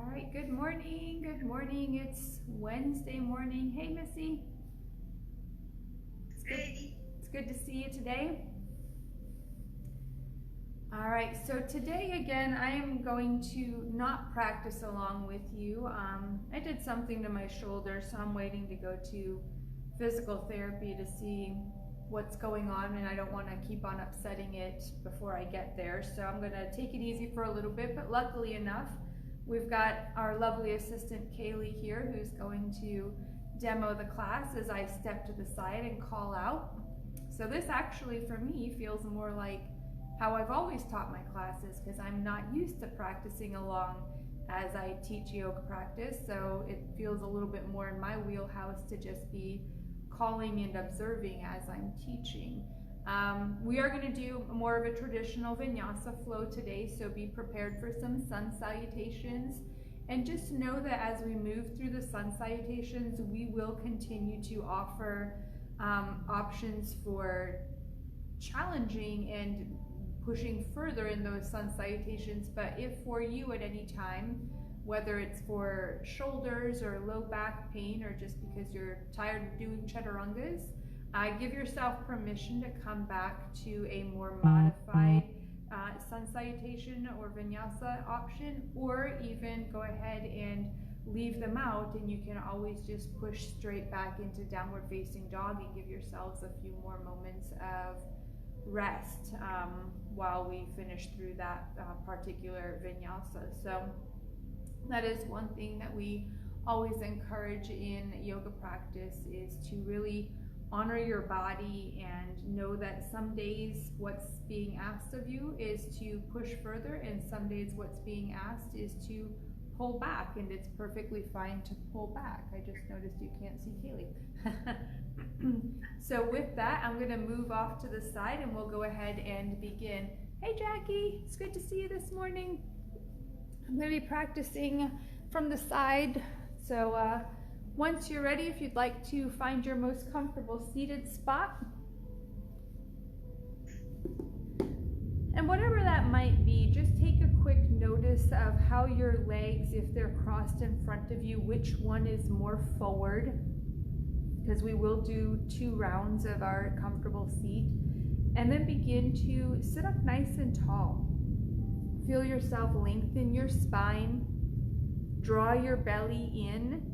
All right, good morning. Good morning. It's Wednesday morning. Hey, Missy. It's good to see you today. All right, so today again, I am going to not practice along with you. I did something to my shoulder, so I'm waiting to go to physical therapy to see what's going on, and I don't want to keep on upsetting it before I get there. So I'm going to take it easy for a little bit, but luckily enough, we've got our lovely assistant Catie here who's going to demo the class as I step to the side and call out. So this actually for me feels more like how I've always taught my classes, because I'm not used to practicing along as I teach yoga practice, so it feels a little bit more in my wheelhouse to just be calling and observing as I'm teaching. We are going to do more of a traditional vinyasa flow today, so be prepared for some sun salutations, and just know that as we move through the sun salutations, we will continue to offer options for challenging and pushing further in those sun salutations. But if for you at any time, whether it's for shoulders or low back pain, or just because you're tired of doing chaturangas, give yourself permission to come back to a more modified sun salutation or vinyasa option, or even go ahead and leave them out, and you can always just push straight back into downward facing dog and give yourselves a few more moments of rest while we finish through that particular vinyasa. So that is one thing that we always encourage in yoga practice, is to really honor your body and know that some days what's being asked of you is to push further, and some days what's being asked is to pull back, and it's perfectly fine to pull back. I just noticed you can't see Kaylee. So with that, I'm going to move off to the side and we'll go ahead and begin. Hey Jackie, it's good to see you this morning. I'm going to be practicing from the side, so once you're ready, if you'd like to find your most comfortable seated spot, and whatever that might be, just take a quick notice of how your legs, if they're crossed in front of you, which one is more forward, because we will do 2 rounds of our comfortable seat, and then begin to sit up nice and tall. Feel yourself lengthen your spine, draw your belly in,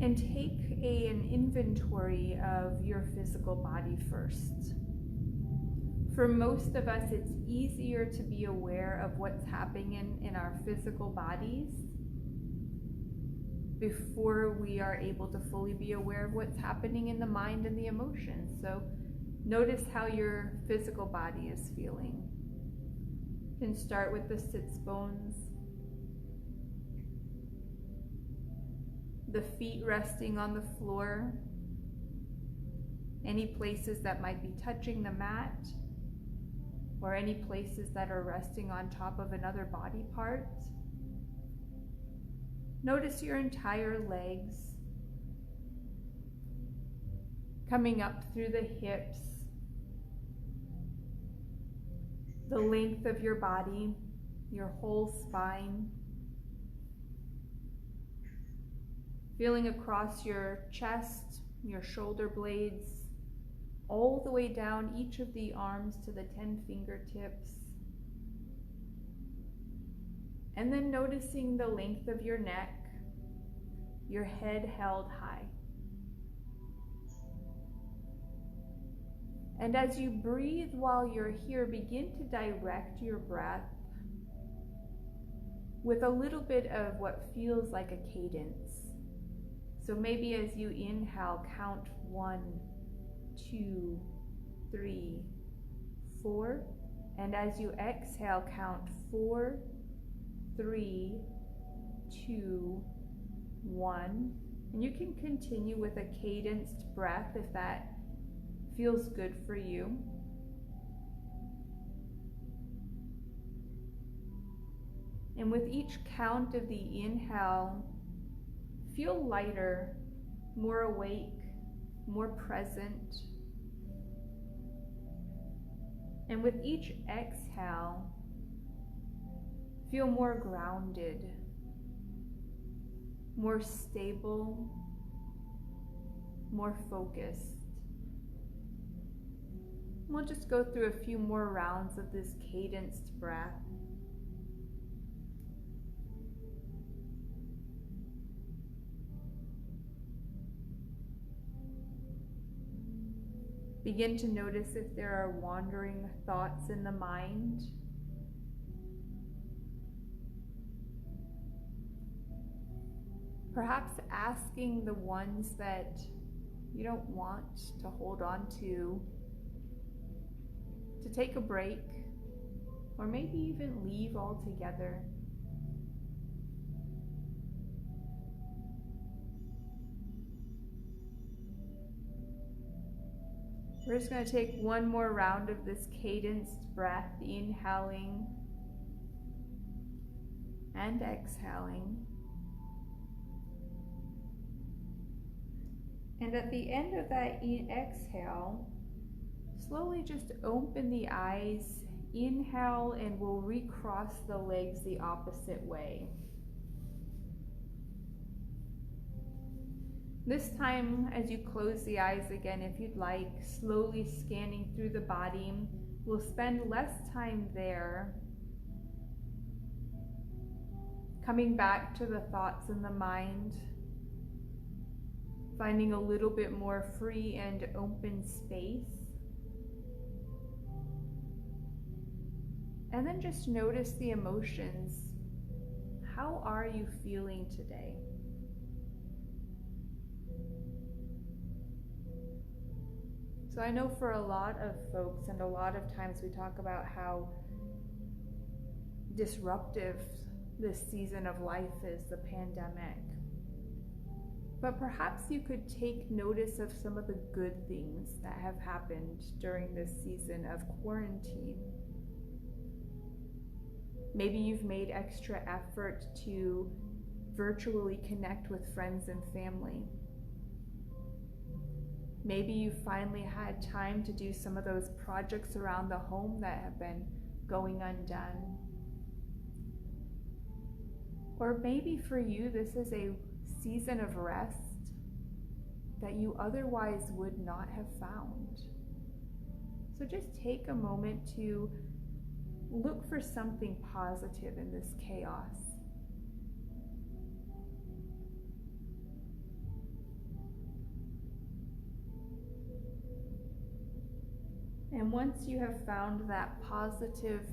and take an inventory of your physical body first. For most of us, it's easier to be aware of what's happening in our physical bodies before we are able to fully be aware of what's happening in the mind and the emotions. So notice how your physical body is feeling. You can start with the sits bones, the feet resting on the floor, any places that might be touching the mat, or any places that are resting on top of another body part. Notice your entire legs coming up through the hips, the length of your body, your whole spine, feeling across your chest, your shoulder blades, all the way down each of the arms to the 10 fingertips. And then noticing the length of your neck, your head held high. And as you breathe while you're here, begin to direct your breath with a little bit of what feels like a cadence. So maybe as you inhale, count 1, 2, 3, 4. And as you exhale, count 4, 3, 2, 1. And you can continue with a cadenced breath if that feels good for you. And with each count of the inhale, feel lighter, more awake, more present. And with each exhale, feel more grounded, more stable, more focused. We'll just go through a few more rounds of this cadenced breath. Begin to notice if there are wandering thoughts in the mind. Perhaps asking the ones that you don't want to hold on to take a break, or maybe even leave altogether. We're just going to take one more round of this cadenced breath, inhaling and exhaling. And at the end of that exhale, slowly just open the eyes, inhale, and we'll recross the legs the opposite way. This time, as you close the eyes again, if you'd like, slowly scanning through the body, we'll spend less time there, coming back to the thoughts in the mind, finding a little bit more free and open space. And then just notice the emotions. How are you feeling today? So I know for a lot of folks, and a lot of times we talk about how disruptive this season of life is, the pandemic. But perhaps you could take notice of some of the good things that have happened during this season of quarantine. Maybe you've made extra effort to virtually connect with friends and family. Maybe you finally had time to do some of those projects around the home that have been going undone. Or maybe for you, this is a season of rest that you otherwise would not have found. So just take a moment to look for something positive in this chaos. And once you have found that positive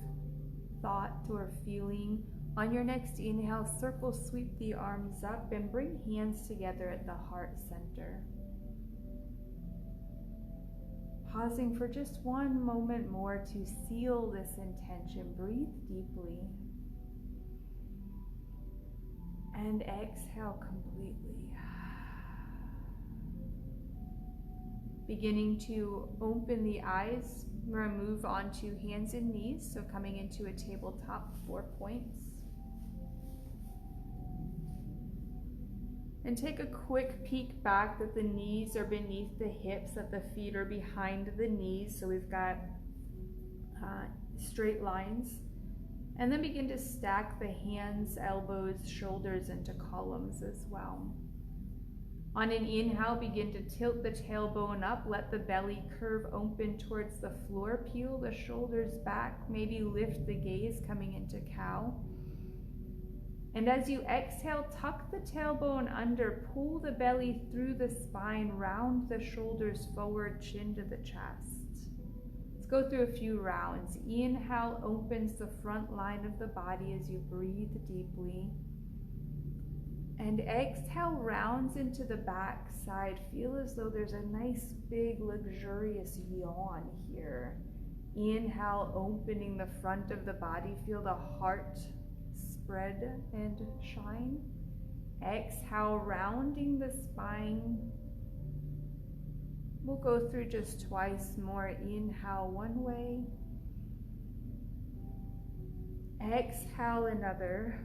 thought or feeling, on your next inhale, circle, sweep the arms up and bring hands together at the heart center. Pausing for just one moment more to seal this intention. Breathe deeply. And exhale completely. Beginning to open the eyes, we're going to move on to hands and knees, so coming into a tabletop 4 points. And take a quick peek back that the knees are beneath the hips, that the feet are behind the knees, so we've got straight lines. And then begin to stack the hands, elbows, shoulders into columns as well. On an inhale, begin to tilt the tailbone up, let the belly curve open towards the floor, peel the shoulders back, maybe lift the gaze coming into cow. And as you exhale, tuck the tailbone under, pull the belly through the spine, round the shoulders forward, chin to the chest. Let's go through a few rounds. Inhale opens the front line of the body as you breathe deeply. And exhale rounds into the back side. Feel as though there's a nice, big, luxurious yawn here. Inhale, opening the front of the body. Feel the heart spread and shine. Exhale, rounding the spine. We'll go through just twice more. Inhale one way. Exhale another.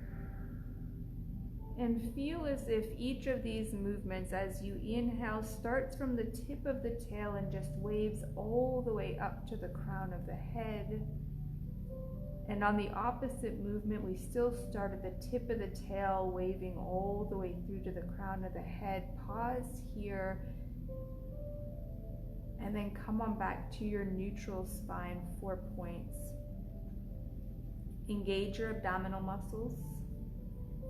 And feel as if each of these movements, as you inhale, starts from the tip of the tail and just waves all the way up to the crown of the head. And on the opposite movement, we still start at the tip of the tail, waving all the way through to the crown of the head. Pause here, and then come on back to your neutral spine, 4 points. Engage your abdominal muscles.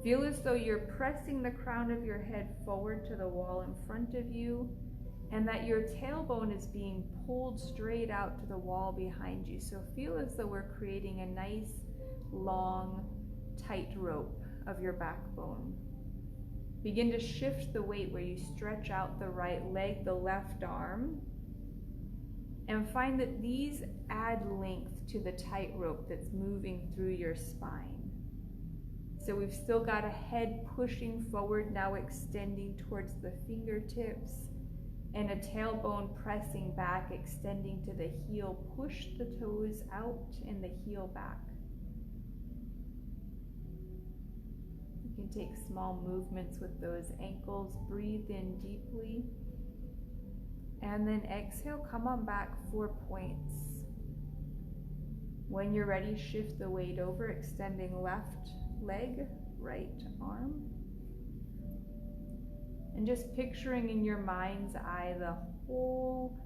Feel as though you're pressing the crown of your head forward to the wall in front of you, and that your tailbone is being pulled straight out to the wall behind you. So feel as though we're creating a nice, long, tight rope of your backbone. Begin to shift the weight where you stretch out the right leg, the left arm, and find that these add length to the tightrope that's moving through your spine. So we've still got a head pushing forward, now extending towards the fingertips, and a tailbone pressing back, extending to the heel. Push the toes out and the heel back. You can take small movements with those ankles. Breathe in deeply. And then exhale, come on back, 4 points. When you're ready, shift the weight over, extending left leg, right arm. And just picturing in your mind's eye the whole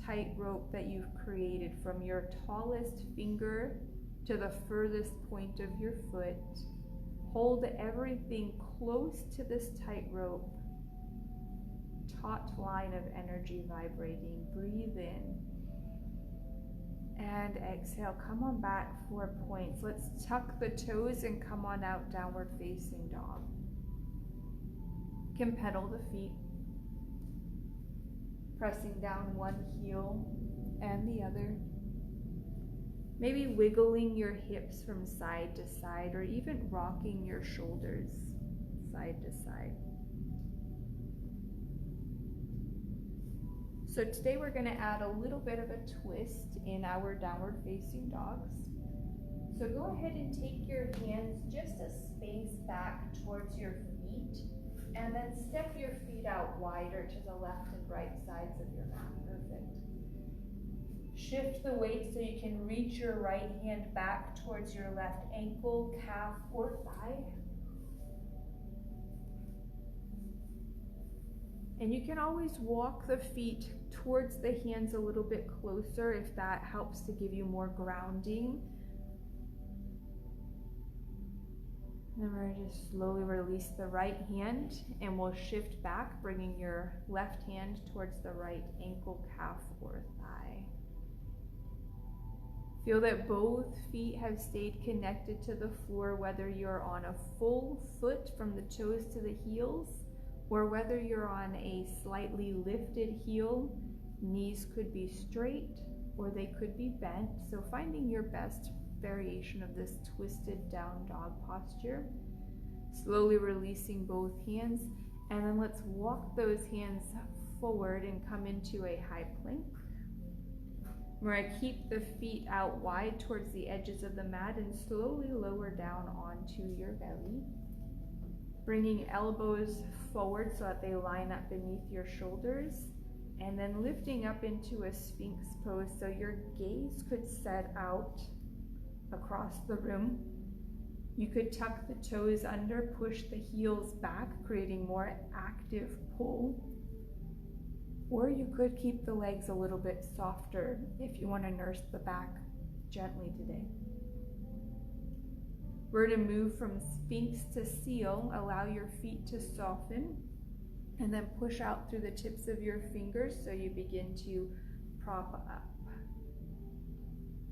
tightrope that you've created from your tallest finger to the furthest point of your foot. Hold everything close to this tightrope. Taut line of energy vibrating. Breathe in. And exhale, come on back, 4 points. Let's tuck the toes and come on out, downward facing dog. You can pedal the feet, pressing down one heel and the other. Maybe wiggling your hips from side to side, or even rocking your shoulders side to side. So today we're going to add a little bit of a twist in our downward facing dogs. So go ahead and take your hands just a space back towards your feet, and then step your feet out wider to the left and right sides of your mat. Perfect. Shift the weight so you can reach your right hand back towards your left ankle, calf, or thigh. And you can always walk the feet towards the hands a little bit closer if that helps to give you more grounding. Then we're going to just slowly release the right hand, and we'll shift back, bringing your left hand towards the right ankle, calf, or thigh. Feel that both feet have stayed connected to the floor, whether you're on a full foot from the toes to the heels, or whether you're on a slightly lifted heel. Knees could be straight or they could be bent. So finding your best variation of this twisted down dog posture. Slowly releasing both hands, and then let's walk those hands forward and come into a high plank. We're going to keep the feet out wide towards the edges of the mat and slowly lower down onto your belly. Bringing elbows forward so that they line up beneath your shoulders, and then lifting up into a Sphinx pose so your gaze could set out across the room. You could tuck the toes under, push the heels back, creating more active pull. Or you could keep the legs a little bit softer if you want to nurse the back gently today. We're to move from Sphinx to Seal. Allow your feet to soften, and then push out through the tips of your fingers so you begin to prop up.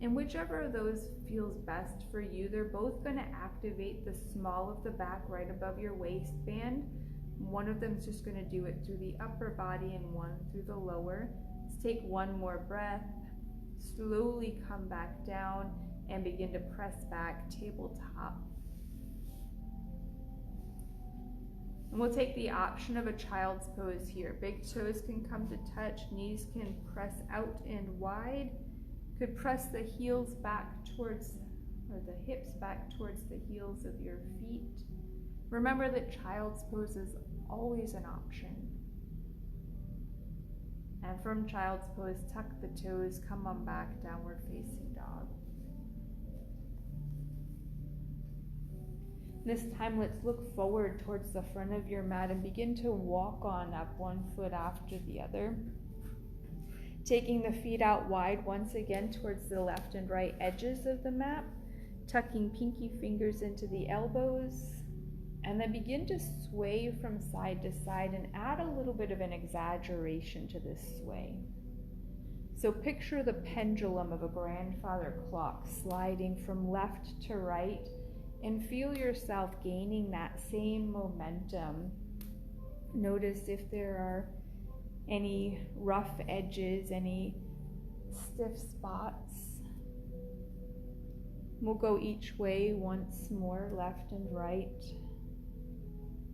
And whichever of those feels best for you, they're both going to activate the small of the back right above your waistband. One of them is just going to do it through the upper body and one through the lower. Let's take one more breath. Slowly come back down and begin to press back, tabletop. And we'll take the option of a child's pose here. Big toes can come to touch, knees can press out and wide. Could press the heels back towards, or the hips back towards the heels of your feet. Remember that child's pose is always an option. And from child's pose, tuck the toes, come on back, downward facing dog. This time, let's look forward towards the front of your mat and begin to walk on up one foot after the other. Taking the feet out wide once again towards the left and right edges of the mat, tucking pinky fingers into the elbows, and then begin to sway from side to side and add a little bit of an exaggeration to this sway. So picture the pendulum of a grandfather clock sliding from left to right, and feel yourself gaining that same momentum. Notice if there are any rough edges, any stiff spots. We'll go each way once more, left and right,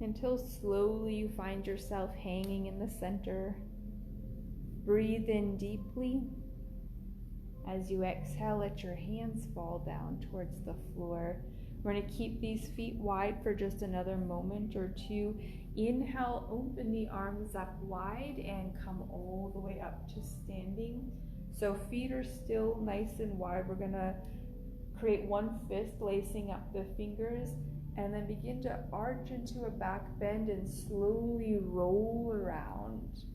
until slowly you find yourself hanging in the center. Breathe in deeply. As you exhale, let your hands fall down towards the floor. We're going to keep these feet wide for just another moment or two. Inhale, open the arms up wide and come all the way up to standing. So feet are still nice and wide. We're going to create one fist, lacing up the fingers, and then begin to arch into a back bend and slowly roll around.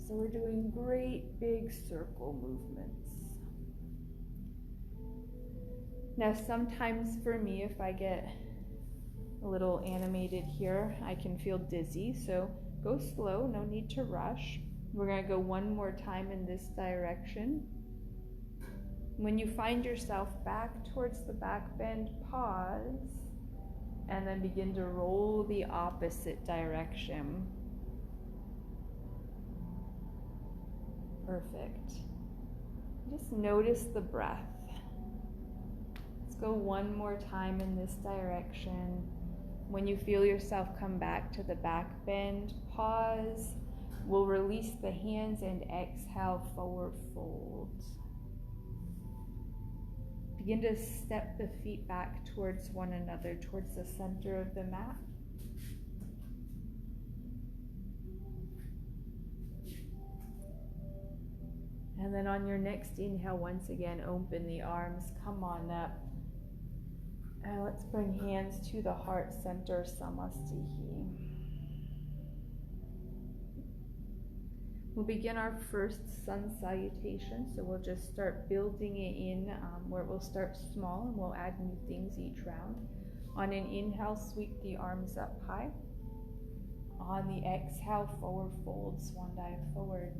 So we're doing great big circle movements. Now sometimes for me, if I get a little animated here, I can feel dizzy, so go slow, no need to rush. We're going to go one more time in this direction. When you find yourself back towards the back bend, pause, and then begin to roll the opposite direction. Perfect. Just notice the breath. Let's go one more time in this direction. When you feel yourself come back to the back bend, pause. We'll release the hands and exhale, forward fold. Begin to step the feet back towards one another, towards the center of the mat. And then on your next inhale, once again, open the arms, come on up. And let's bring hands to the heart center, Samastihi. We'll begin our first sun salutation, so we'll just start building it in where we'll start small and we'll add new things each round. On an inhale, sweep the arms up high. On the exhale, forward fold, swan dive forward.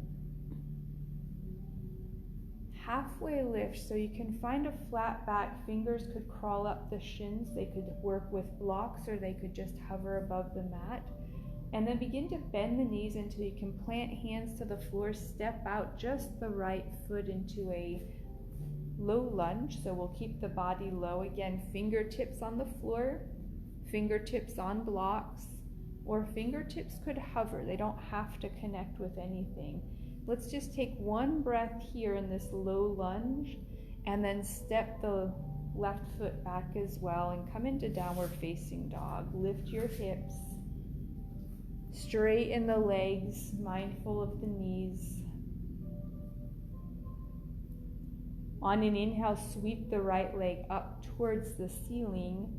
Halfway lift, so you can find a flat back. Fingers could crawl up the shins. They could work with blocks or they could just hover above the mat. And then begin to bend the knees until you can plant hands to the floor. Step out just the right foot into a low lunge. So we'll keep the body low. Again, fingertips on the floor, fingertips on blocks, or fingertips could hover. They don't have to connect with anything. Let's just take one breath here in this low lunge and then step the left foot back as well and come into downward facing dog. Lift your hips, straighten the legs, mindful of the knees. On an inhale, sweep the right leg up towards the ceiling,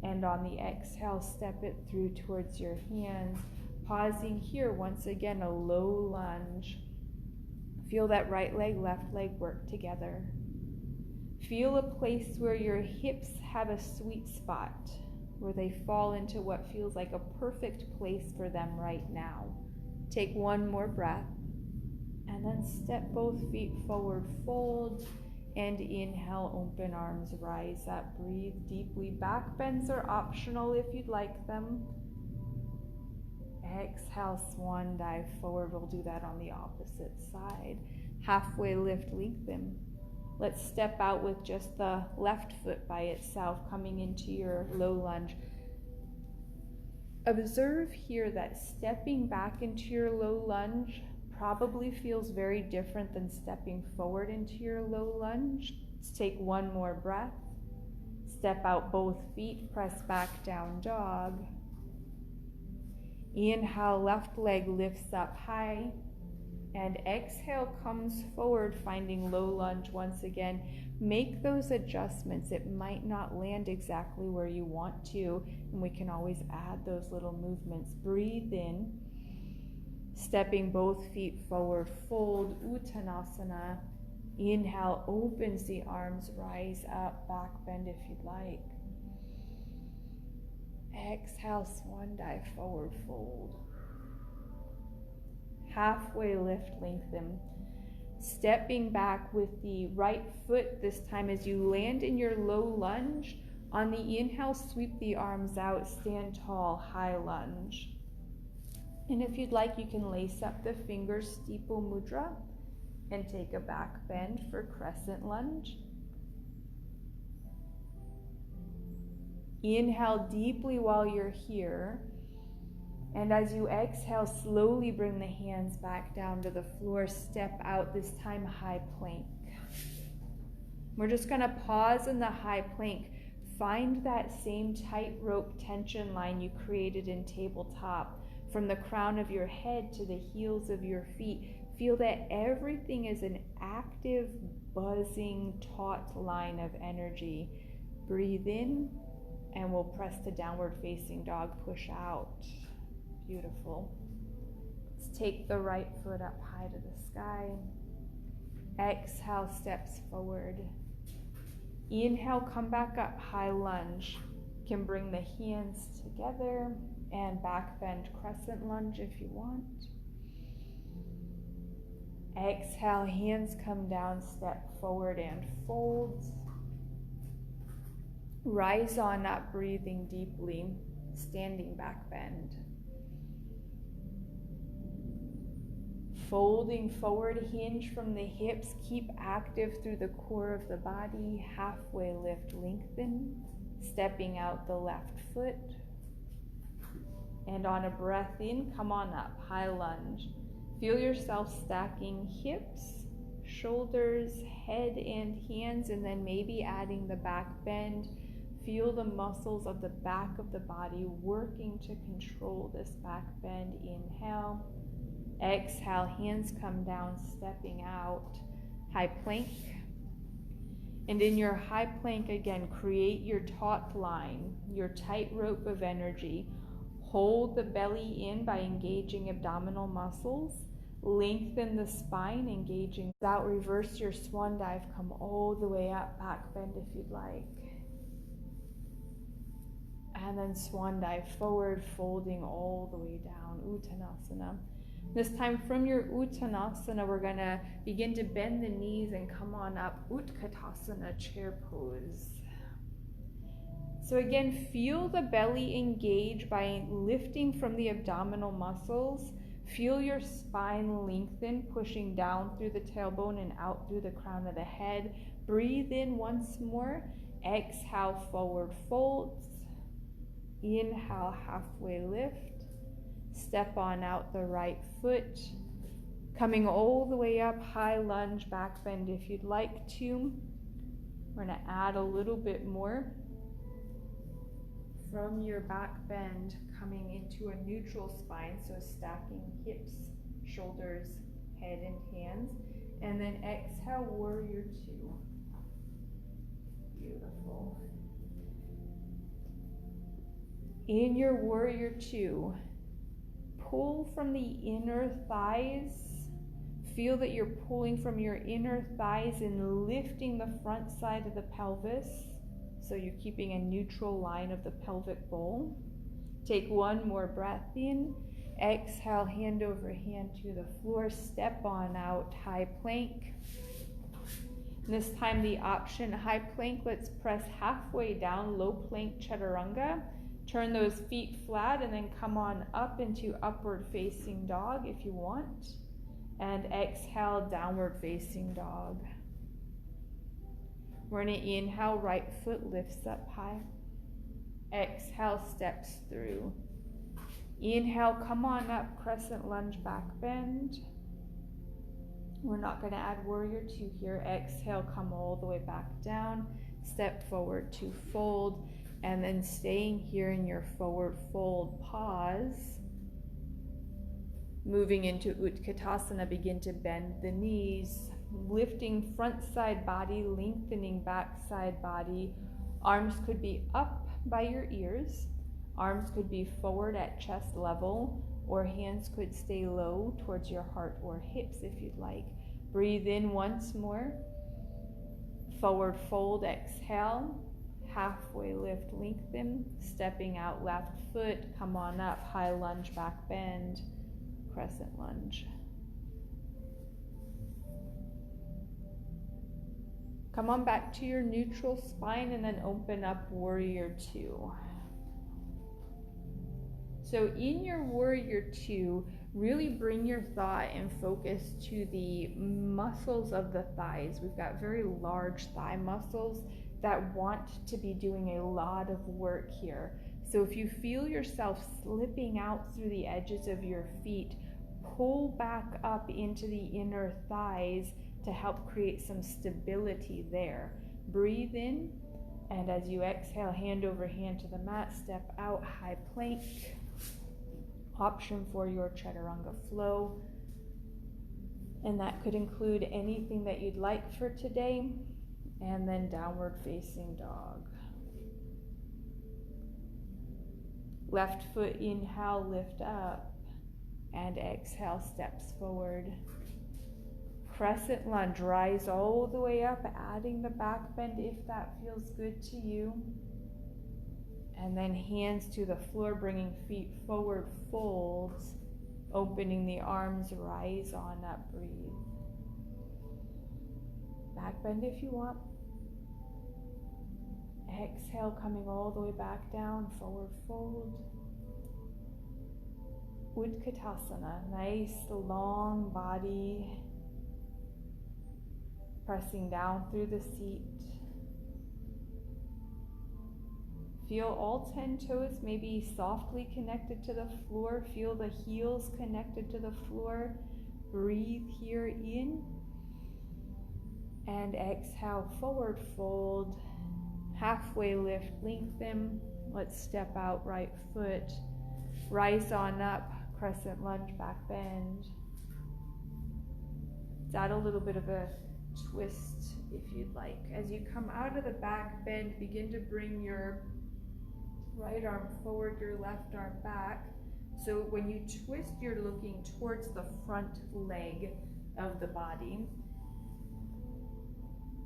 and on the exhale, step it through towards your hands. Pausing here, once again, a low lunge. Feel that right leg, left leg work together. Feel a place where your hips have a sweet spot, where they fall into what feels like a perfect place for them right now. Take one more breath, and then step both feet forward, fold, and inhale, open arms, rise up, breathe deeply. Back bends are optional if you'd like them. Exhale, swan dive forward. We'll do that on the opposite side. Halfway lift, lengthen. Let's step out with just the left foot by itself, coming into your low lunge. Observe here that stepping back into your low lunge probably feels very different than stepping forward into your low lunge. Let's take one more breath. Step out both feet, press back down dog. Inhale, left leg lifts up high, and exhale comes forward, finding low lunge once again. Make those adjustments. It might not land exactly where you want to, and we can always add those little movements. Breathe in, stepping both feet forward, fold, Uttanasana. Inhale, opens the arms, rise up, back bend if you'd like. Exhale, swan dive, forward fold. Halfway lift, lengthen. Stepping back with the right foot this time as you land in your low lunge. On the inhale, sweep the arms out, stand tall, high lunge. And if you'd like, you can lace up the fingers, steeple mudra, and take a back bend for crescent lunge. Inhale deeply while you're here. And as you exhale, slowly bring the hands back down to the floor. Step out, this time high plank. We're just going to pause in the high plank. Find that same tightrope tension line you created in tabletop. From the crown of your head to the heels of your feet. Feel that everything is an active, buzzing, taut line of energy. Breathe in, and we'll press to downward facing dog, push out. Beautiful. Let's take the right foot up high to the sky. Exhale, steps forward. Inhale, come back up, high lunge. You can bring the hands together and back bend, crescent lunge if you want. Exhale, hands come down, step forward and fold. Rise on up, breathing deeply, standing back bend. Folding forward, hinge from the hips, keep active through the core of the body, halfway lift, lengthen, stepping out the left foot. And on a breath in, come on up, high lunge. Feel yourself stacking hips, shoulders, head and hands, and then maybe adding the back bend. Feel the muscles of the back of the body working to control this back bend. Inhale. Exhale, hands come down, stepping out, high plank. And in your high plank, again, create your taut line, your tightrope of energy. Hold the belly in by engaging abdominal muscles. Lengthen the spine, engaging out. Reverse your swan dive, come all the way up, back bend if you'd like. And then swan dive forward, folding all the way down, Uttanasana. This time from your Uttanasana, we're going to begin to bend the knees and come on up, Utkatasana, chair pose. So again, feel the belly engage by lifting from the abdominal muscles. Feel your spine lengthen, pushing down through the tailbone and out through the crown of the head. Breathe in once more. Exhale, forward folds. Inhale, halfway lift. Step on out the right foot. Coming all the way up, high lunge, back bend if you'd like to. We're going to add a little bit more. From your back bend, coming into a neutral spine, so stacking hips, shoulders, head and hands. And then exhale, warrior two. Beautiful. In your warrior two, pull from the inner thighs. Feel that you're pulling from your inner thighs and lifting the front side of the pelvis. So you're keeping a neutral line of the pelvic bowl. Take one more breath in. Exhale, hand over hand to the floor. Step on out, high plank. And this time the option, high plank, let's press halfway down, low plank, chaturanga. Turn those feet flat and then come on up into upward facing dog if you want. And exhale, downward facing dog. We're going to inhale, right foot lifts up high. Exhale, steps through. Inhale, come on up, crescent lunge, back bend. We're not going to add warrior two here. Exhale, come all the way back down. Step forward to fold. And then staying here in your forward fold, pause. Moving into Utkatasana, begin to bend the knees. lifting front side body, lengthening back side body. Arms could be up by your ears. Arms could be forward at chest level, or hands could stay low towards your heart or hips if you'd like. Breathe in once more. Forward fold, exhale. Halfway lift, lengthen. Stepping out left foot, come on up. High lunge, back bend, crescent lunge. Come on back to your neutral spine and then open up warrior two. So in your warrior two, really bring your thought and focus to the muscles of the thighs. We've got very large thigh muscles that want to be doing a lot of work here. So if you feel yourself slipping out through the edges of your feet, pull back up into the inner thighs to help create some stability there. Breathe in, and as you exhale, hand over hand to the mat, step out, high plank. Option for your chaturanga flow, and that could include anything that you'd like for today, and then downward facing dog. Left foot, inhale, lift up, and exhale, steps forward. Crescent lunge, rise all the way up, adding the back bend if that feels good to you. And then hands to the floor, bringing feet forward, folds, opening the arms, rise on up, breathe. Back bend if you want. Exhale, coming all the way back down, forward fold. Utkatasana, nice long body, pressing down through the seat. Feel all 10 toes maybe softly connected to the floor. Feel the heels connected to the floor. Breathe here in. And exhale, forward fold. Halfway lift, lengthen. Let's step out, right foot. Rise on up, crescent lunge, back bend. Let's add a little bit of a twist if you'd like. As you come out of the back bend, begin to bring your right arm forward, your left arm back. So when you twist, you're looking towards the front leg of the body.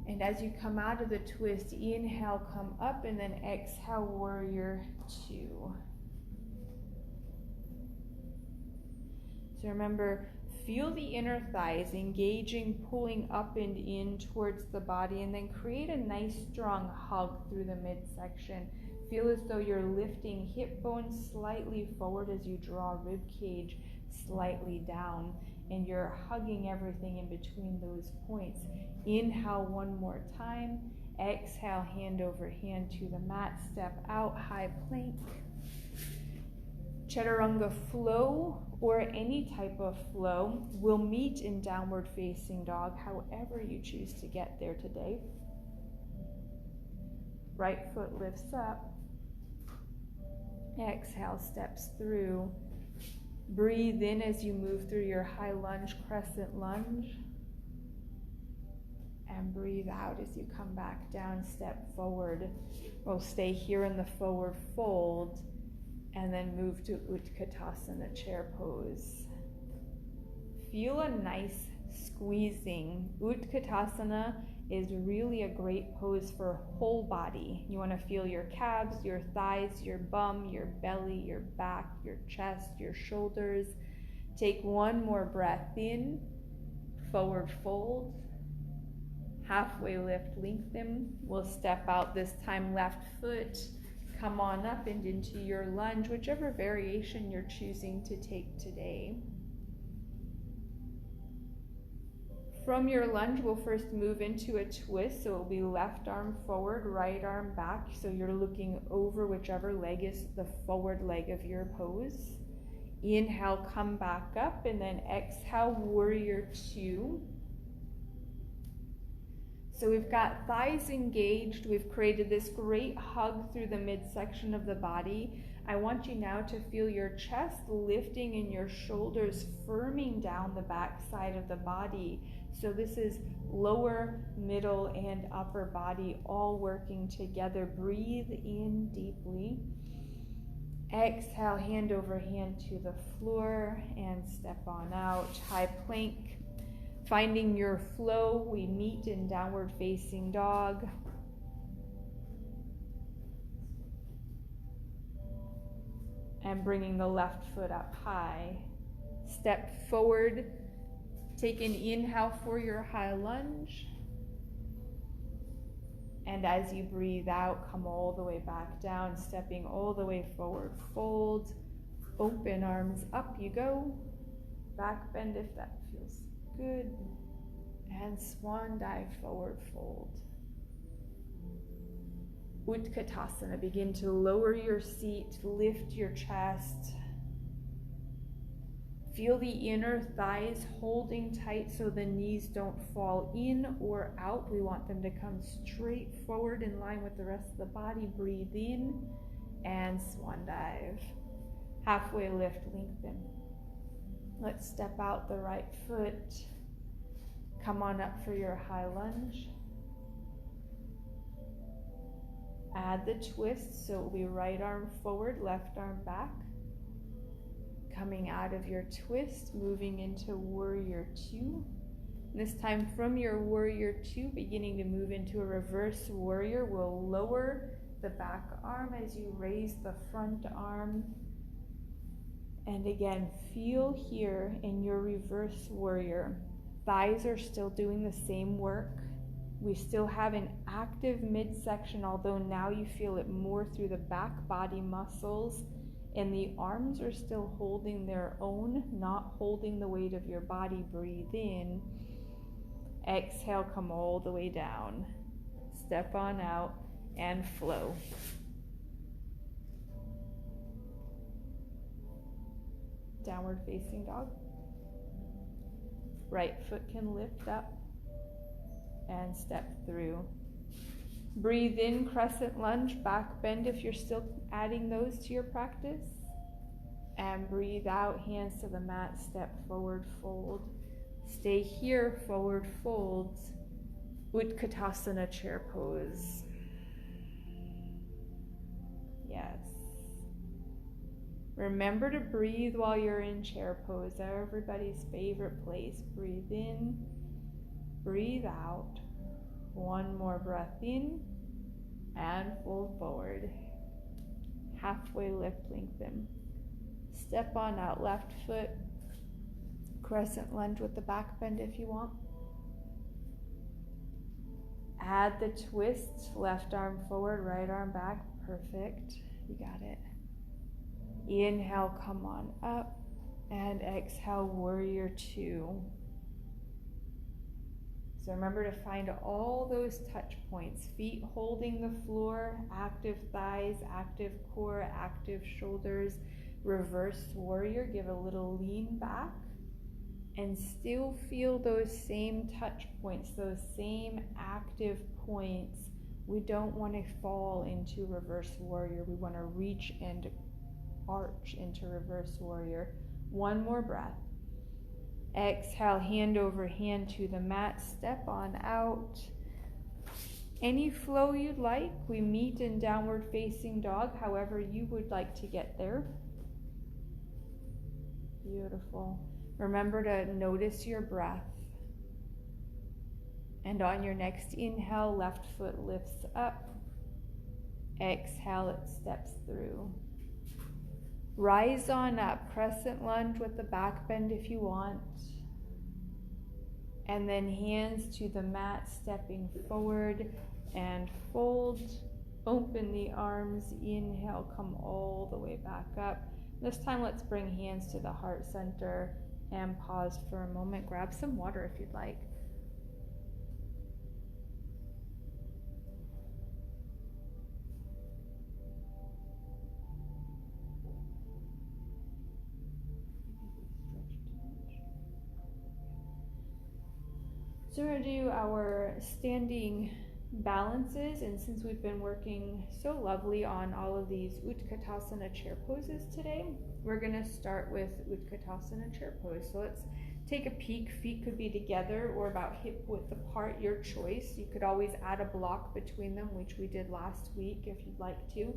And as you come out of the twist, inhale, come up, and then exhale, warrior two. So remember, feel the inner thighs engaging, pulling up and in towards the body, and then create a nice strong hug through the midsection. Feel as though you're lifting hip bones slightly forward as you draw rib cage slightly down, and you're hugging everything in between those points. Inhale one more time. Exhale, hand over hand to the mat. Step out, high plank. Chaturanga flow, or any type of flow, will meet in downward facing dog, however you choose to get there today. Right foot lifts up. Exhale, steps through. Breathe in as you move through your high lunge, crescent lunge. And breathe out as you come back down, step forward. We'll stay here in the forward fold and then move to Utkatasana, chair pose. Feel a nice squeezing. Utkatasana is really a great pose for whole body. You want to feel your calves, your thighs, your bum, your belly, your back, your chest, your shoulders. Take one more breath in, forward fold. Halfway lift, lengthen. We'll step out this time, left foot. Come on up and into your lunge, whichever variation you're choosing to take today. From your lunge, we'll first move into a twist. So it'll be left arm forward, right arm back. So you're looking over whichever leg is the forward leg of your pose. Inhale, come back up, and then exhale, warrior two. So we've got thighs engaged. We've created this great hug through the midsection of the body. I want you now to feel your chest lifting and your shoulders firming down the back side of the body. So this is lower, middle, and upper body all working together. Breathe in deeply. Exhale, hand over hand to the floor and step on out. High plank. Finding your flow, we meet in downward facing dog. And bringing the left foot up high. Step forward. Take an inhale for your high lunge. And as you breathe out, come all the way back down, stepping all the way forward. Fold, open arms, up you go. Back bend if that feels good. And swan dive, forward fold. Utkatasana, begin to lower your seat, lift your chest. Feel the inner thighs holding tight so the knees don't fall in or out. We want them to come straight forward in line with the rest of the body. Breathe in and swan dive. Halfway lift, lengthen. Let's step out the right foot. Come on up for your high lunge. Add the twist, so it will be right arm forward, left arm back. Coming out of your twist, moving into warrior two. This time from your warrior two, beginning to move into a reverse warrior. We'll lower the back arm as you raise the front arm. And again, feel here in your reverse warrior. Thighs are still doing the same work. We still have an active midsection, although now you feel it more through the back body muscles. And the arms are still holding their own, not holding the weight of your body. Breathe in. Exhale, come all the way down. Step on out and flow. Downward facing dog. Right foot can lift up and step through. Breathe in, crescent lunge, back bend if you're still adding those to your practice. And breathe out, hands to the mat, step forward, fold. Stay here, forward folds. Utkatasana chair pose. Yes. Remember to breathe while you're in chair pose. Everybody's favorite place. Breathe in, breathe out. One more breath in and fold forward. Halfway lift, lengthen. Step on out, left foot. Crescent lunge with the back bend if you want. Add the twist, left arm forward, right arm back. Perfect. You got it. Inhale, come on up. And exhale, warrior two. So remember to find all those touch points. Feet holding the floor, active thighs, active core, active shoulders. Reverse warrior, give a little lean back. And still feel those same touch points, those same active points. We don't want to fall into reverse warrior. We want to reach and arch into reverse warrior. One more breath. Exhale, hand over hand to the mat, step on out. Any flow you'd like. We meet in downward facing dog, however you would like to get there. Beautiful. Remember to notice your breath. And on your next inhale, left foot lifts up. Exhale, it steps through. Rise on up, crescent lunge with the back bend if you want. And then hands to the mat, stepping forward and fold. Open the arms, inhale, come all the way back up. This time let's bring hands to the heart center and pause for a moment. Grab some water if you'd like. So we're going to do our standing balances, and since we've been working so lovely on all of these Utkatasana chair poses today, we're going to start with Utkatasana chair pose. So let's take a peek. Feet could be together or about hip width apart, your choice. You could always add a block between them, which we did last week if you'd like to.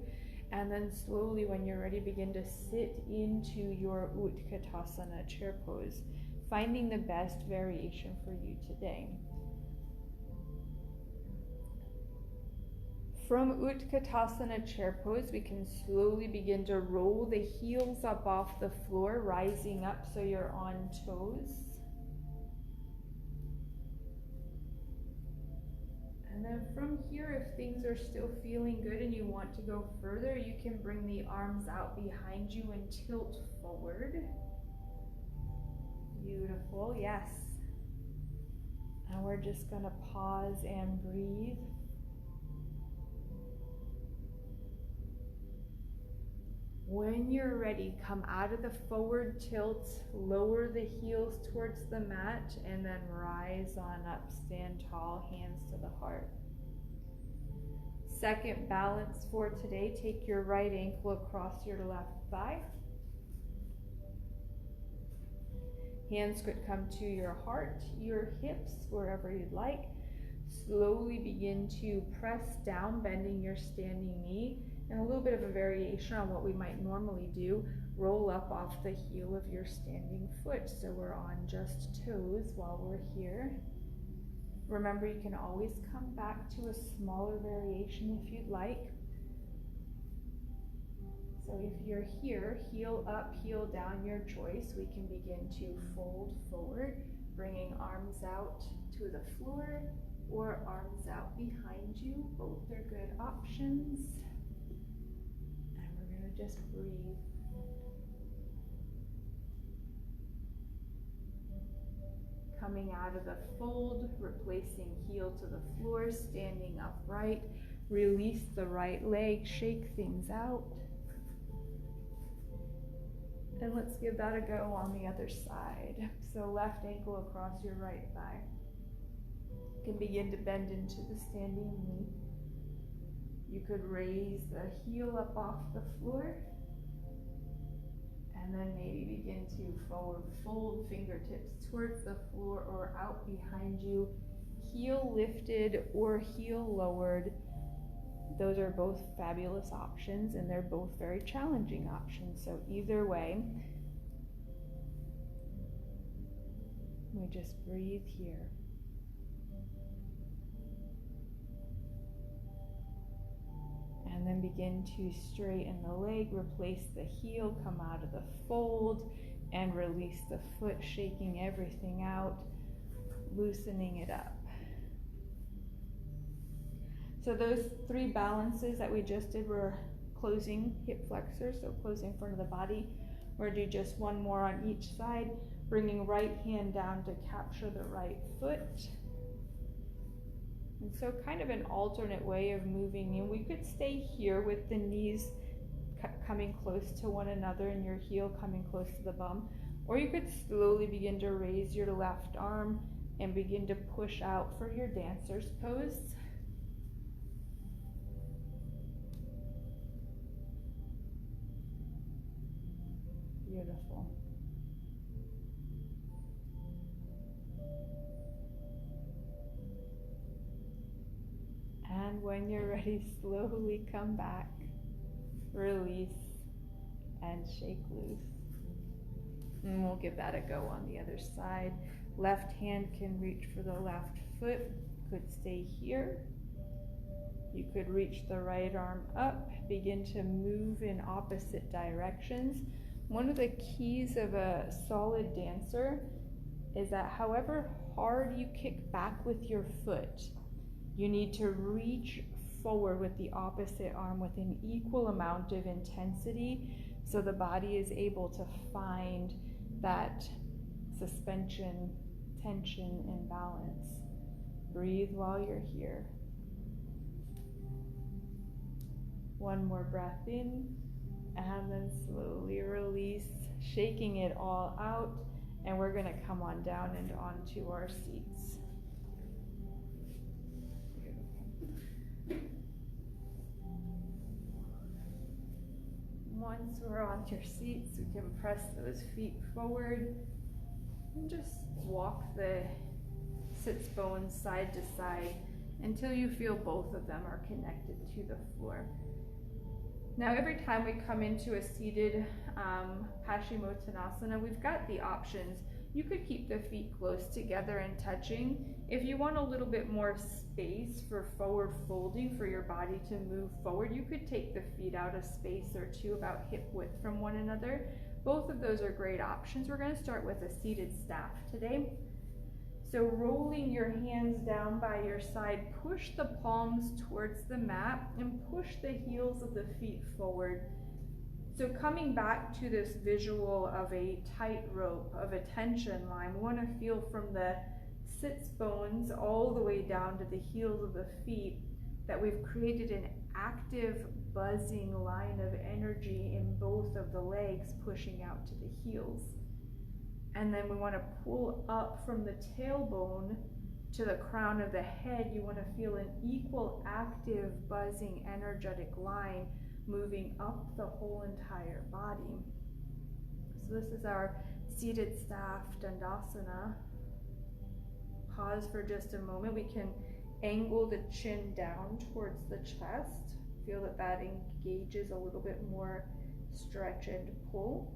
And then slowly, when you're ready, begin to sit into your Utkatasana chair pose, finding the best variation for you today. From Utkatasana chair pose, we can slowly begin to roll the heels up off the floor, rising up so you're on toes. And then from here, if things are still feeling good and you want to go further, you can bring the arms out behind you and tilt forward. Beautiful, yes. And we're just gonna pause and breathe. When you're ready, come out of the forward tilt, lower the heels towards the mat, and then rise on up, stand tall, hands to the heart. Second balance for today, take your right ankle across your left thigh. Hands could come to your heart, your hips, wherever you'd like. Slowly begin to press down, bending your standing knee. And a little bit of a variation on what we might normally do, roll up off the heel of your standing foot. So we're on just toes while we're here. Remember, you can always come back to a smaller variation if you'd like. So if you're here, heel up, heel down, your choice. We can begin to fold forward, bringing arms out to the floor or arms out behind you. Both are good options. Just breathe. Coming out of the fold, replacing heel to the floor, standing upright. Release the right leg, shake things out. And let's give that a go on the other side. So left ankle across your right thigh. You can begin to bend into the standing knee. You could raise the heel up off the floor, and then maybe begin to forward fold, fingertips towards the floor or out behind you, heel lifted or heel lowered. Those are both fabulous options, and they're both very challenging options. So either way, we just breathe here. And then begin to straighten the leg, replace the heel, come out of the fold, and release the foot, shaking everything out, loosening it up. So those three balances that we just did were closing hip flexors, so closing front of the body. We're gonna do just one more on each side, bringing right hand down to capture the right foot. And so kind of an alternate way of moving in. We could stay here with the knees coming close to one another and your heel coming close to the bum. Or you could slowly begin to raise your left arm and begin to push out for your dancer's pose. Beautiful. And when you're ready, slowly come back, release, and shake loose. And we'll give that a go on the other side. Left hand can reach for the left foot, could stay here. You could reach the right arm up, begin to move in opposite directions. One of the keys of a solid dancer is that however hard you kick back with your foot, you need to reach forward with the opposite arm with an equal amount of intensity so the body is able to find that suspension, tension, and balance. Breathe while you're here. One more breath in, and then slowly release, shaking it all out, and we're gonna come on down and onto our seats. Once we're on your seats, we can press those feet forward, And just walk the sits bones side to side until you feel both of them are connected to the floor. Now every time we come into a seated Paschimottanasana, we've got the options. You could keep the feet close together and touching. If you want a little bit more space for forward folding for your body to move forward, you could take the feet out a space or two about hip width from one another. Both of those are great options. We're going to start with a seated staff today. So rolling your hands down by your side, push the palms towards the mat and push the heels of the feet forward. So coming back to this visual of a tightrope, of a tension line, we want to feel from the sits bones all the way down to the heels of the feet that we've created an active buzzing line of energy in both of the legs pushing out to the heels. And then we want to pull up from the tailbone to the crown of the head. You want to feel an equal active buzzing energetic line moving up the whole entire body. So this is our seated staff Dandasana. Pause for just a moment. We can angle the chin down towards the chest. Feel that that engages a little bit more stretch and pull.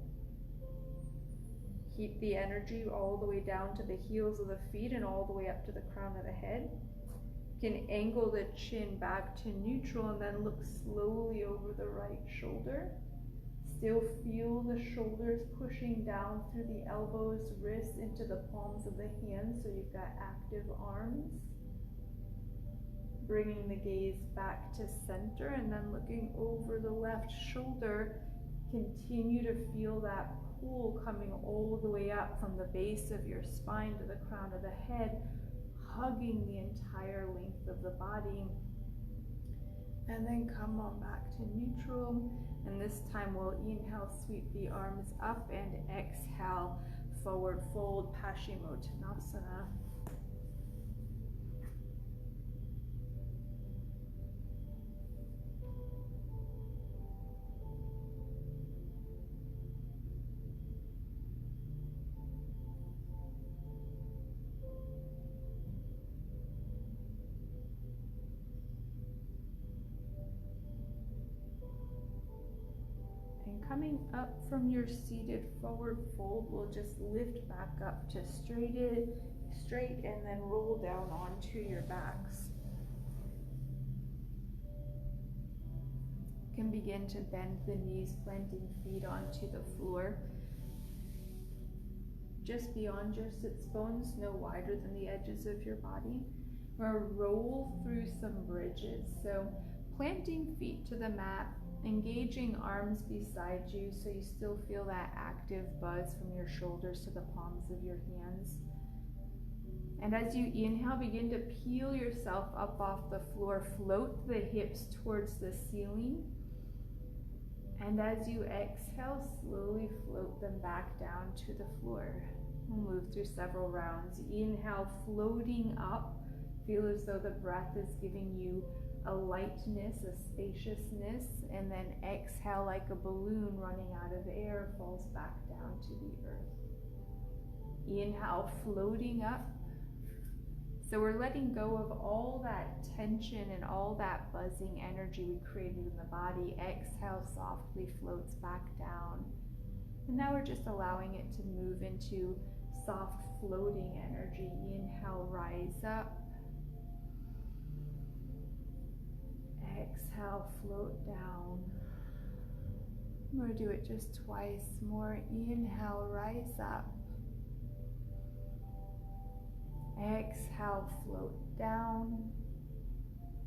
Keep the energy all the way down to the heels of the feet and all the way up to the crown of the head. You can angle the chin back to neutral and then look slowly over the right shoulder. Still feel the shoulders pushing down through the elbows, wrists into the palms of the hands, so you've got active arms. Bringing the gaze back to center and then looking over the left shoulder. Continue to feel that pull coming all the way up from the base of your spine to the crown of the head, hugging the entire length of the body. And then come on back to neutral. And this time we'll inhale, sweep the arms up, and exhale, forward fold, Paschimottanasana. And coming up from your seated forward fold, we'll just lift back up to straight and then roll down onto your backs. You can begin to bend the knees, planting feet onto the floor. Just beyond your sits bones, no wider than the edges of your body. We're going to roll through some bridges. So planting feet to the mat, engaging arms beside you so you still feel that active buzz from your shoulders to the palms of your hands. And as you inhale, begin to peel yourself up off the floor, float the hips towards the ceiling. And as you exhale, slowly float them back down to the floor. We'll move through several rounds. Inhale, floating up. Feel as though the breath is giving you a lightness, a spaciousness, and then exhale like a balloon running out of air, falls back down to the earth. Inhale, floating up. So we're letting go of all that tension and all that buzzing energy we created in the body. Exhale, softly floats back down. And now we're just allowing it to move into soft floating energy. Inhale, rise up. Exhale, float down. We're going to do it just twice more. Inhale, rise up. Exhale, float down.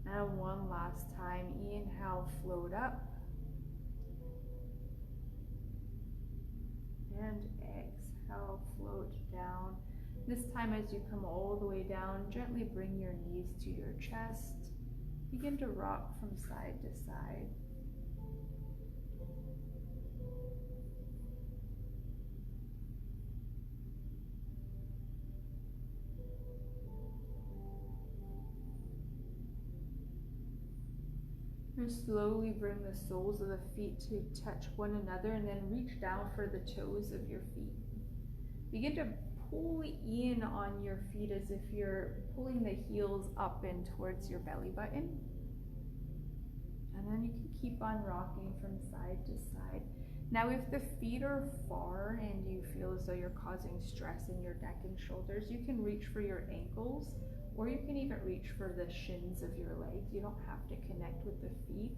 And one last time. Inhale, float up. And exhale, float down. This time as you come all the way down, gently bring your knees to your chest. Begin to rock from side to side. And slowly bring the soles of the feet to touch one another and then reach down for the toes of your feet. Begin to pull in on your feet as if you're pulling the heels up in towards your belly button. And then you can keep on rocking from side to side. Now, if the feet are far and you feel as though you're causing stress in your neck and shoulders, you can reach for your ankles, or you can even reach for the shins of your legs. You don't have to connect with the feet.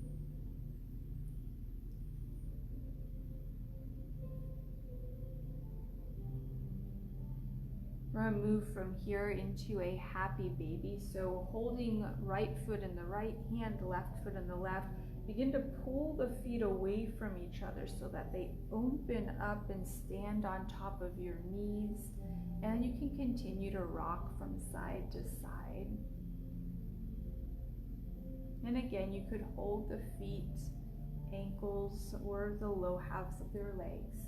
We're going to move from here into a happy baby. So holding right foot in the right hand, left foot in the left, begin to pull the feet away from each other so that they open up and stand on top of your knees. And you can continue to rock from side to side. And again, you could hold the feet, ankles, or the low halves of their legs.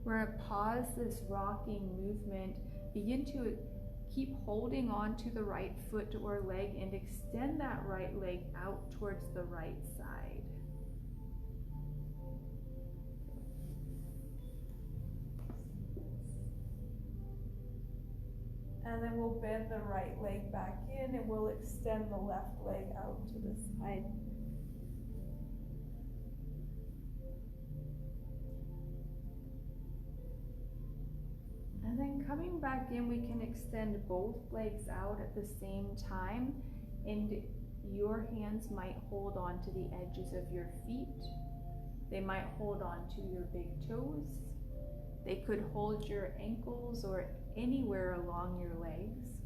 We're going to pause this rocking movement, begin to keep holding on to the right foot or leg and extend that right leg out towards the right side. And then we'll bend the right leg back in and we'll extend the left leg out to the side. And then coming back in, we can extend both legs out at the same time, and your hands might hold on to the edges of your feet. They might hold on to your big toes. They could hold your ankles or anywhere along your legs.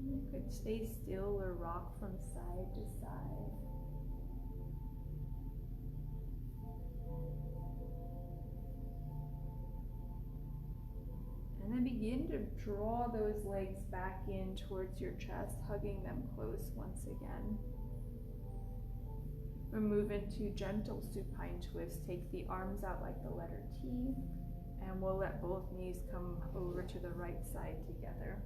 You could stay still or rock from side to side. And then begin to draw those legs back in towards your chest, hugging them close once again. We'll move into gentle supine twist. Take the arms out like the letter T, and we'll let both knees come over to the right side together.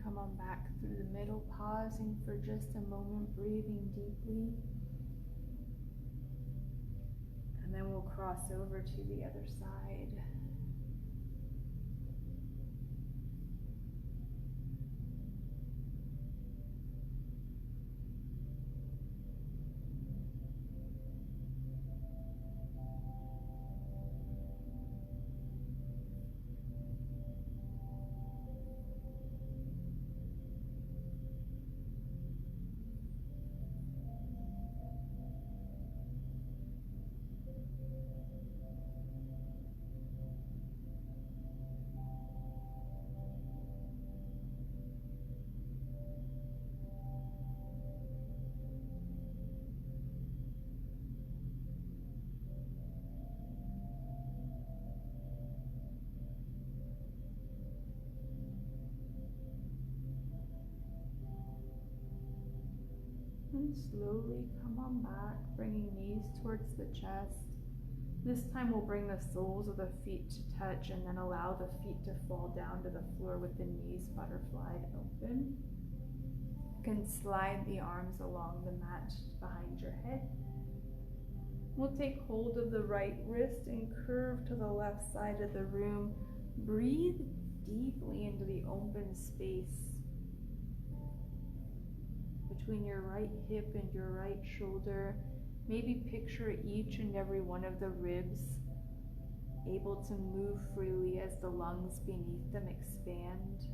Come on back through the middle, pausing for just a moment, breathing deeply. And then we'll cross over to the other side. And slowly come on back, bringing knees towards the chest. This time we'll bring the soles of the feet to touch and then allow the feet to fall down to the floor with the knees butterflied open. You can slide the arms along the mat behind your head. We'll take hold of the right wrist and curve to the left side of the room. Breathe deeply into the open space between your right hip and your right shoulder. Maybe picture each and every one of the ribs able to move freely as the lungs beneath them expand.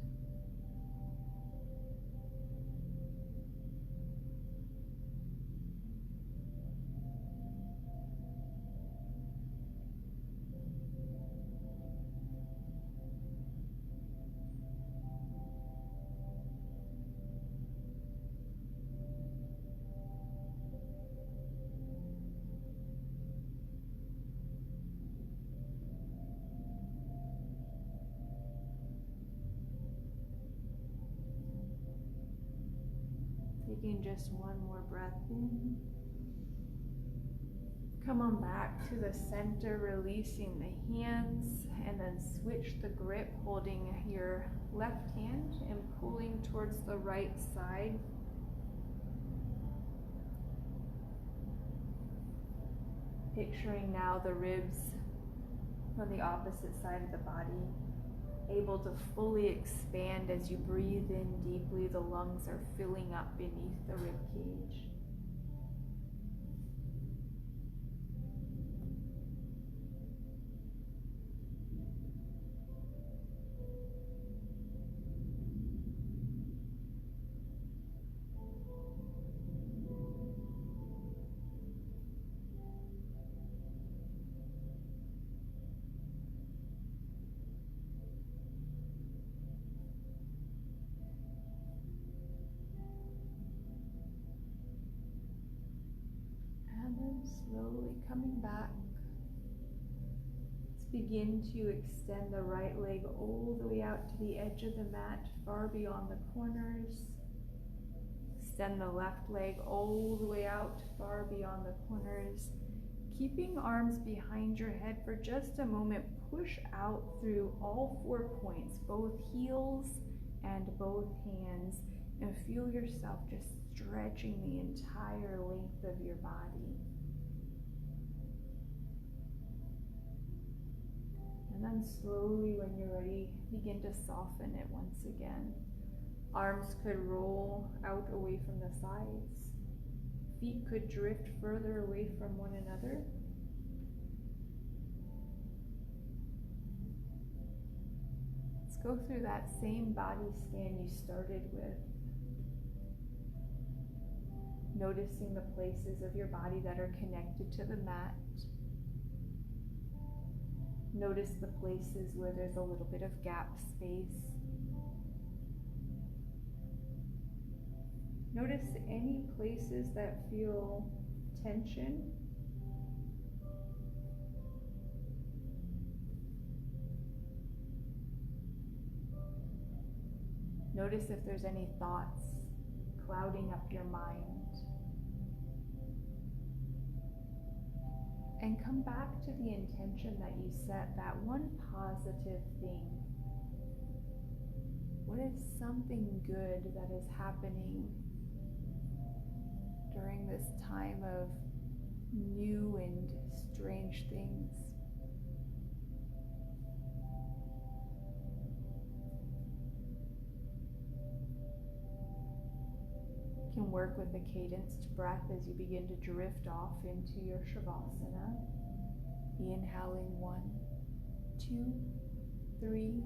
taking just one more breath in. Come on back to the center, releasing the hands, and then switch the grip, holding your left hand and pulling towards the right side. Picturing now the ribs on the opposite side of the body, able to fully expand as you breathe in deeply. The lungs are filling up beneath the rib cage. And then slowly coming back. Let's begin to extend the right leg all the way out to the edge of the mat, far beyond the corners. Extend the left leg all the way out, far beyond the corners. Keeping arms behind your head for just a moment, push out through all 4 points, both heels and both hands, and feel yourself just stretching the entire length of your body. And then slowly, when you're ready, begin to soften it once again. Arms could roll out away from the sides. Feet could drift further away from one another. Let's go through that same body scan you started with. Noticing the places of your body that are connected to the mat. Notice the places where there's a little bit of gap space. Notice any places that feel tension. Notice if there's any thoughts clouding up your mind. And come back to the intention that you set, that one positive thing. What is something good that is happening during this time of new and strange things? You can work with a cadenced breath as you begin to drift off into your Shavasana. Inhaling 1, 2, 3,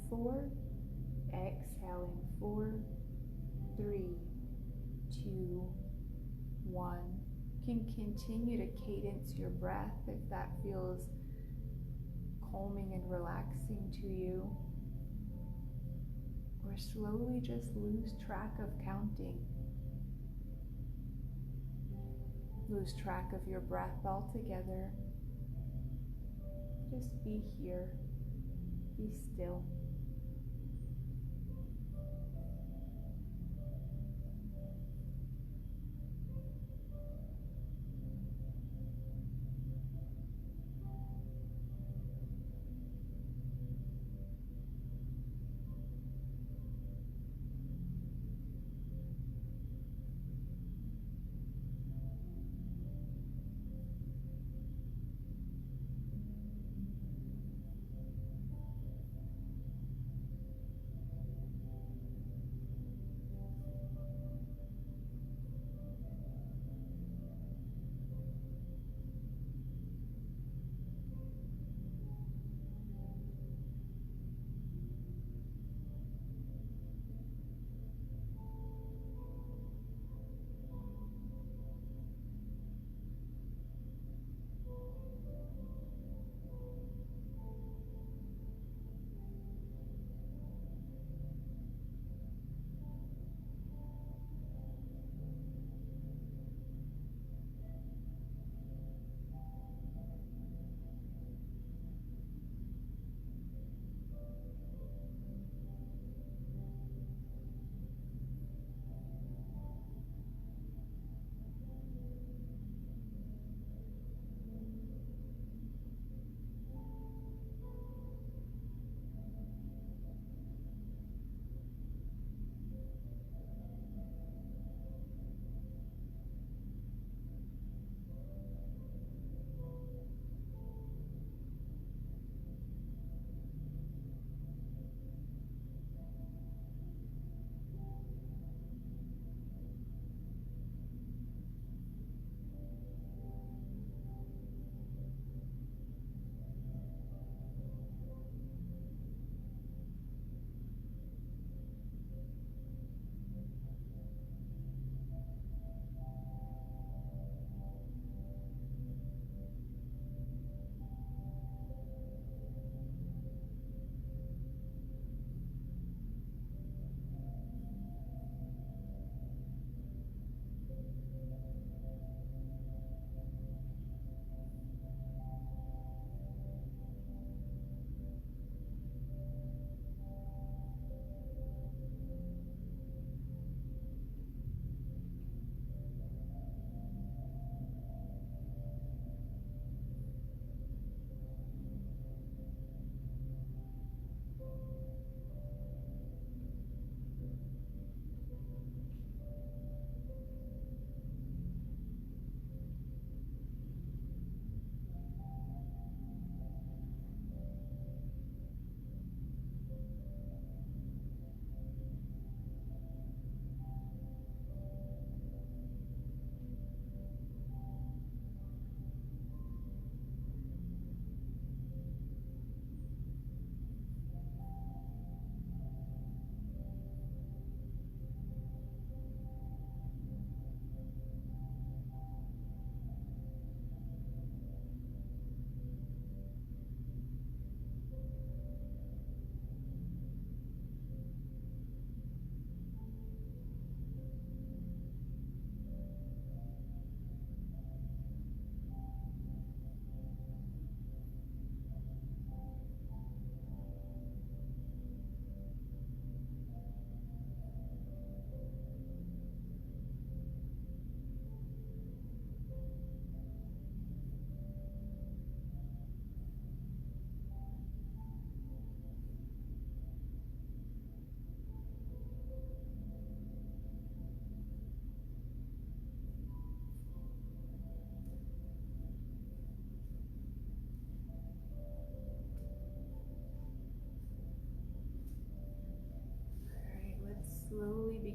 4. Exhaling 4, 3, 2, 1. You can continue to cadence your breath if that feels calming and relaxing to you. Or slowly just lose track of counting. Lose track of your breath altogether. Just be here. Be still.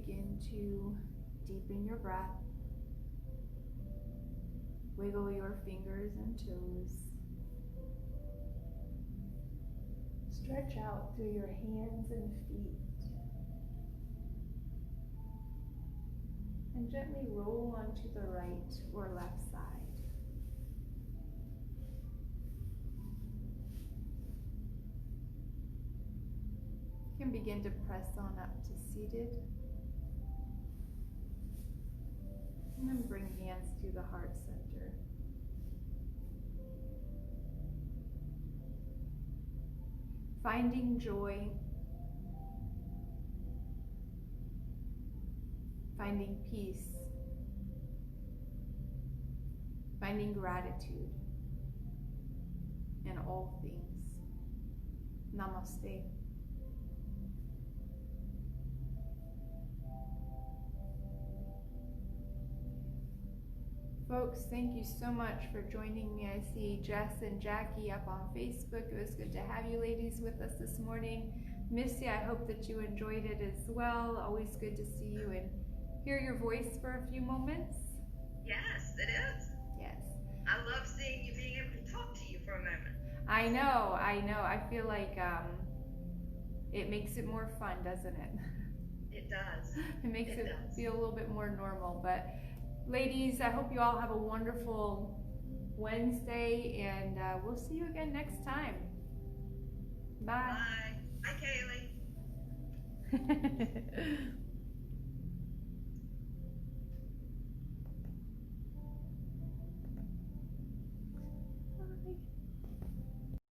begin to deepen your breath. Wiggle your fingers and toes. Stretch out through your hands and feet. And gently roll onto the right or left side. You can begin to press on up to seated. And then bring hands to the heart center. Finding joy, finding peace, finding gratitude in all things. Namaste. Folks, thank you so much for joining me. I see Jess and Jackie up on Facebook. It was good to have you ladies with us this morning. Missy, I hope that you enjoyed it as well. Always good to see you and hear your voice for a few moments. Yes, it is. Yes. I love seeing you, being able to talk to you for a moment. I know. I feel like it makes it more fun, doesn't it? It does. It makes it feel a little bit more normal. But ladies, I hope you all have a wonderful Wednesday, and we'll see you again next time. Bye. Bye. Hi, Kaylee.